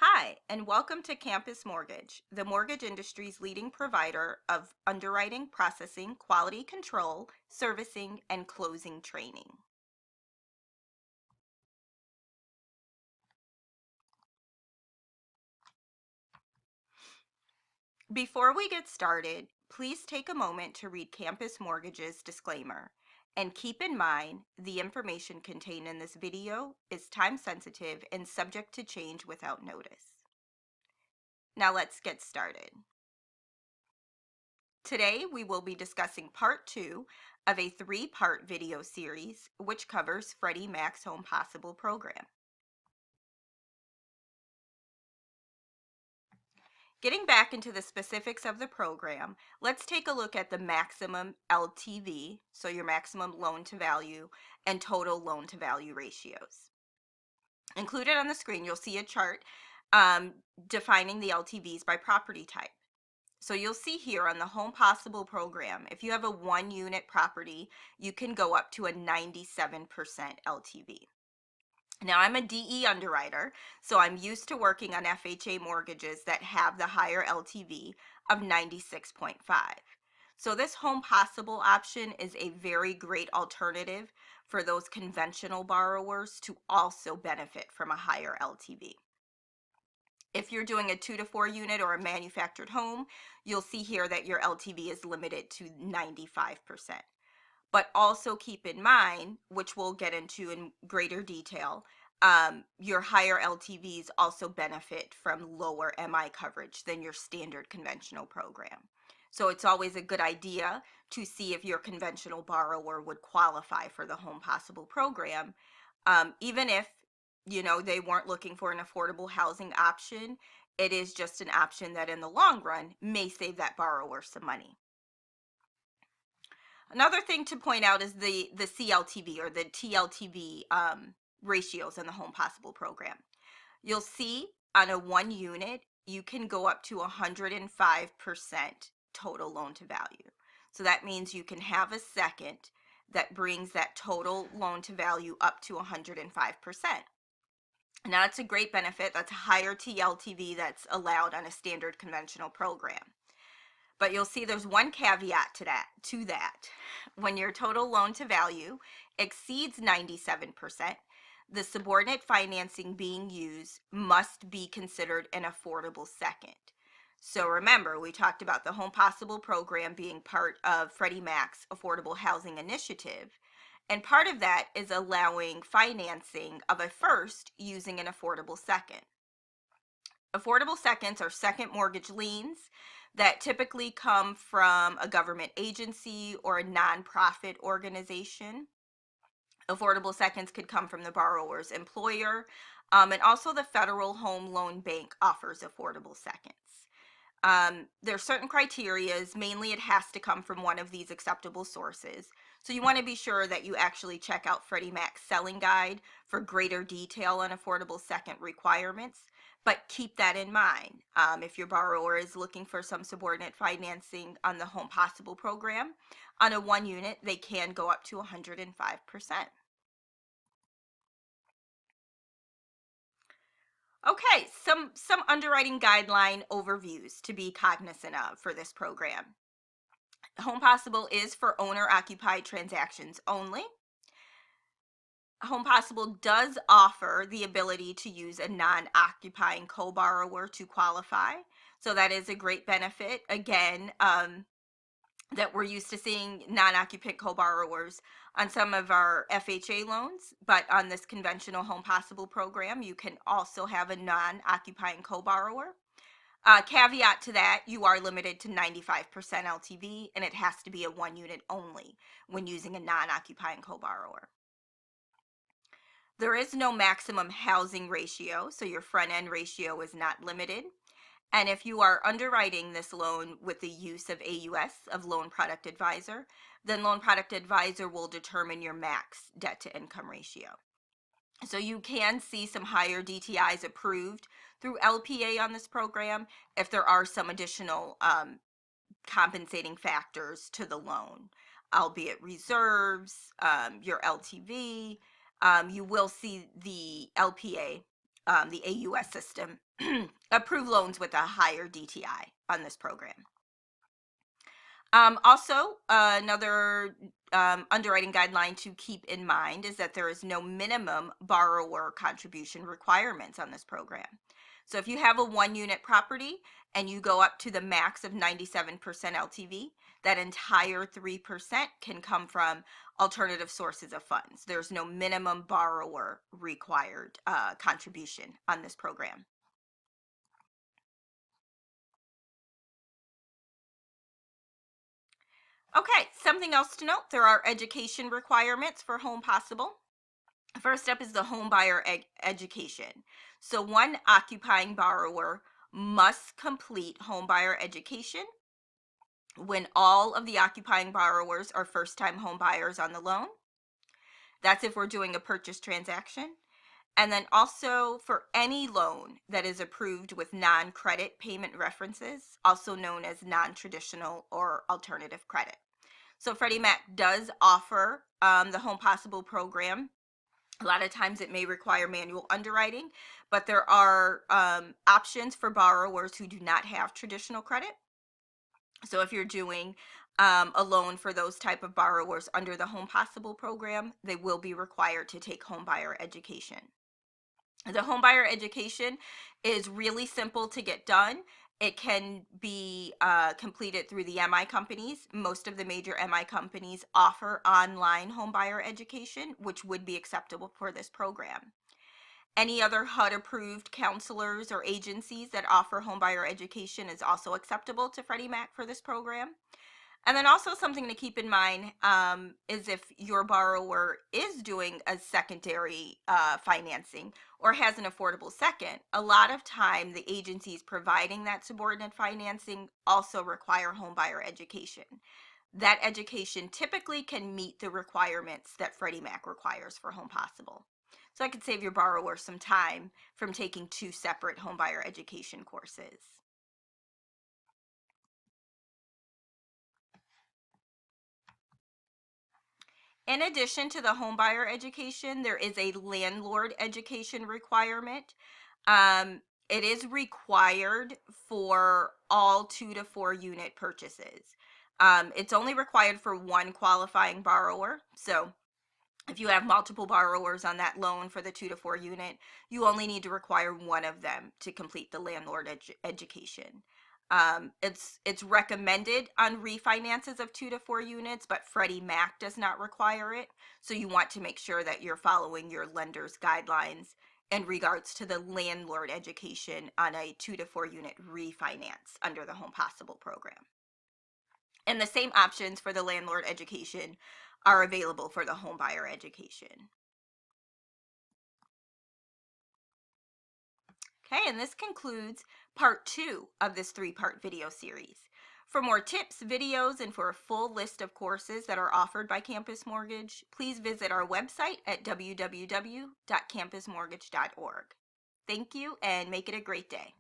Hi, and welcome to Campus Mortgage, the mortgage industry's leading provider of underwriting, processing, quality control, servicing, and closing training. Before we get started, please take a moment to read Campus Mortgage's disclaimer. And keep in mind, the information contained in this video is time sensitive and subject to change without notice. Now let's get started. Today, we will be discussing part 2 of a 3-part video series which covers Freddie Mac's Home Possible program. Getting back into the specifics of the program, let's take a look at the maximum LTV, so your maximum loan to value, and total loan to value ratios. Included on the screen, you'll see a chart defining the LTVs by property type. So you'll see here on the Home Possible program, if you have a 1-unit property, you can go up to a 97% LTV. Now, I'm a DE underwriter, so I'm used to working on FHA mortgages that have the higher LTV of 96.5. So this Home Possible option is a very great alternative for those conventional borrowers to also benefit from a higher LTV. If you're doing a 2 to 4 unit or a manufactured home, you'll see here that your LTV is limited to 95%. But also keep in mind, which we'll get into in greater detail, your higher LTVs also benefit from lower MI coverage than your standard conventional program. So it's always a good idea to see if your conventional borrower would qualify for the Home Possible program, even if they weren't looking for an affordable housing option. It is just an option that in the long run may save that borrower some money. Another thing to point out is the CLTV or the TLTV ratios in the Home Possible program. You'll see on a 1 unit, you can go up to 105% total loan to value. So that means you can have a second that brings that total loan to value up to 105%. Now, that's a great benefit. That's a higher TLTV that's allowed on a standard conventional program. But you'll see there's one caveat to that. When your total loan to value exceeds 97%, the subordinate financing being used must be considered an affordable second. So remember, we talked about the Home Possible program being part of Freddie Mac's Affordable Housing Initiative. And part of that is allowing financing of a first using an affordable second. Affordable seconds are second mortgage liens that typically come from a government agency or a nonprofit organization. Affordable seconds could come from the borrower's employer, and also the Federal Home Loan Bank offers affordable seconds. There are certain criterias. Mainly it has to come from one of these acceptable sources. So you want to be sure that you actually check out Freddie Mac's selling guide for greater detail on affordable second requirements. But keep that in mind. If your borrower is looking for some subordinate financing on the Home Possible program, on a 1 unit, they can go up to 105%. Okay, some underwriting guideline overviews to be cognizant of for this program. Home Possible is for owner-occupied transactions only. Home Possible does offer the ability to use a non-occupying co-borrower to qualify. So that is a great benefit. Again, that we're used to seeing non-occupant co-borrowers on some of our FHA loans, but on this conventional Home Possible program, you can also have a non-occupying co-borrower. Caveat to that, you are limited to 95% LTV, and it has to be a 1 unit only when using a non-occupying co-borrower. There is no maximum housing ratio, so your front end ratio is not limited. And if you are underwriting this loan with the use of AUS, of Loan Product Advisor, then Loan Product Advisor will determine your max debt to income ratio. So you can see some higher DTIs approved through LPA on this program if there are some additional compensating factors to the loan, albeit reserves, your LTV. You will see the LPA the AUS system, approve loans with a higher DTI on this program. Also, another underwriting guideline to keep in mind is that there is no minimum borrower contribution requirements on this program. So if you have a 1-unit property and you go up to the max of 97% LTV, that entire 3% can come from alternative sources of funds. There's no minimum borrower required contribution on this program. Okay, something else to note, there are education requirements for Home Possible. First up is the home buyer education. So one occupying borrower must complete home buyer education when all of the occupying borrowers are first-time home buyers on the loan. That's if we're doing a purchase transaction. And then also for any loan that is approved with non-credit payment references, also known as non-traditional or alternative credit. So Freddie Mac does offer the Home Possible program. A lot of times it may require manual underwriting, but there are options for borrowers who do not have traditional credit. So if you're doing a loan for those type of borrowers under the Home Possible program, they will be required to take home buyer education. The home buyer education is really simple to get done. It can be completed through the MI companies. Most of the major MI companies offer online home buyer education, which would be acceptable for this program. Any other HUD approved counselors or agencies that offer home buyer education is also acceptable to Freddie Mac for this program. And then also something to keep in mind is if your borrower is doing a secondary financing or has an affordable second, a lot of time the agencies providing that subordinate financing also require home buyer education. That education typically can meet the requirements that Freddie Mac requires for Home Possible. So that could save your borrower some time from taking 2 separate home buyer education courses. In addition to the home buyer education, there is a landlord education requirement. It is required for all 2 to 4 unit purchases. It's only required for one qualifying borrower. So if you have multiple borrowers on that loan for the 2 to 4 unit, you only need to require one of them to complete the landlord education. It's recommended on refinances of 2 to 4 units, but Freddie Mac does not require it. So you want to make sure that you're following your lender's guidelines in regards to the landlord education on a 2 to 4 unit refinance under the Home Possible program. And the same options for the landlord education are available for the home buyer education. Okay, and this concludes part 2 of this 3-part video series. For more tips, videos, and for a full list of courses that are offered by Campus Mortgage, please visit our website at www.campusmortgage.org. Thank you, and make it a great day.